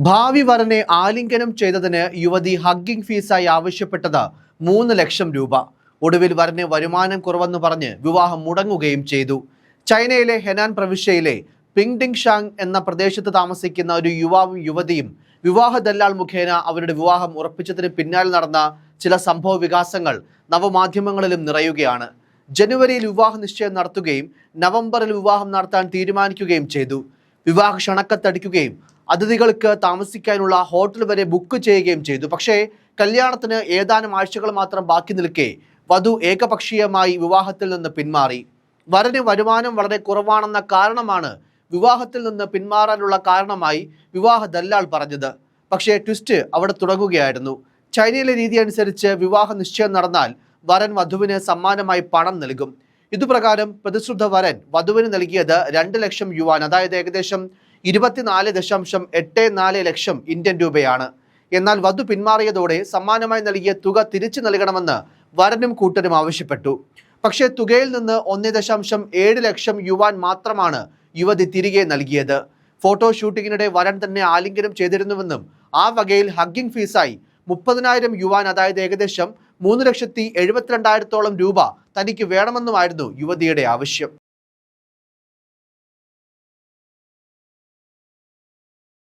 ഭാവി വരനെ ആലിംഗനം ചെയ്തതിന് യുവതി ഹഗ്ഗിംഗ് ഫീസായി ആവശ്യപ്പെട്ടത് 3 ലക്ഷം രൂപ. ഒടുവിൽ വരന് വരുമാനം കുറവെന്ന് പറഞ്ഞ് വിവാഹം മുടങ്ങുകയും ചെയ്തു. ചൈനയിലെ ഹെനാൻ പ്രവിശ്യയിലെ പിങ്ഡിങ് ഷാങ് എന്ന പ്രദേശത്ത് താമസിക്കുന്ന ഒരു യുവാവും യുവതിയും വിവാഹ ദല്ലാൾ മുഖേന അവരുടെ വിവാഹം ഉറപ്പിച്ചതിന് പിന്നാലെ നടന്ന ചില സംഭവ വികാസങ്ങൾ നവമാധ്യമങ്ങളിലും നിറയുകയാണ്. ജനുവരിയിൽ വിവാഹ നിശ്ചയം നടത്തുകയും നവംബറിൽ വിവാഹം നടത്താൻ തീരുമാനിക്കുകയും ചെയ്തു. വിവാഹ ക്ഷണക്കത്തടിക്കുകയും അതിഥികൾക്ക് താമസിക്കാനുള്ള ഹോട്ടൽ വരെ ബുക്ക് ചെയ്യുകയും ചെയ്തു. പക്ഷേ കല്യാണത്തിന് ഏതാനും ആഴ്ചകൾ മാത്രം ബാക്കി നിൽക്കെ വധു ഏകപക്ഷീയമായി വിവാഹത്തിൽ നിന്ന് പിന്മാറി. വരന് വരുമാനം വളരെ കുറവാണെന്ന കാരണമാണ് വിവാഹത്തിൽ നിന്ന് പിന്മാറാനുള്ള കാരണമായി വിവാഹ ദല്ലാൾ പറഞ്ഞത്. പക്ഷേ ട്വിസ്റ്റ് അവിടെ തുടങ്ങുകയായിരുന്നു. ചൈനയിലെ രീതി അനുസരിച്ച് വിവാഹ നിശ്ചയം നടന്നാൽ വരൻ വധുവിന് സമ്മാനമായി പണം നൽകും. ഇതുപ്രകാരം പ്രതിശ്രുത വരൻ വധുവിന് നൽകിയത് 2 ലക്ഷം യുവാൻ, അതായത് ഏകദേശം 24.84 ലക്ഷം ഇന്ത്യൻ രൂപയാണ്. എന്നാൽ വധു പിന്മാറിയതോടെ സമ്മാനമായി നൽകിയ തുക തിരിച്ചു നൽകണമെന്ന് വരനും കൂട്ടരും ആവശ്യപ്പെട്ടു. പക്ഷേ തുകയിൽ നിന്ന് 1.7 ലക്ഷം യുവാൻ മാത്രമാണ് യുവതി തിരികെ നൽകിയത്. ഫോട്ടോ ഷൂട്ടിങ്ങിനിടെ വരൻ തന്നെ ആലിംഗനം ചെയ്തിരുന്നുവെന്നും ആ വകയിൽ ഹഗ്ഗിംഗ് ഫീസായി 30,000 യുവാൻ, അതായത് ഏകദേശം 3,72,000 രൂപ തനിക്ക് വേണമെന്നുമായിരുന്നു യുവതിയുടെ ആവശ്യം.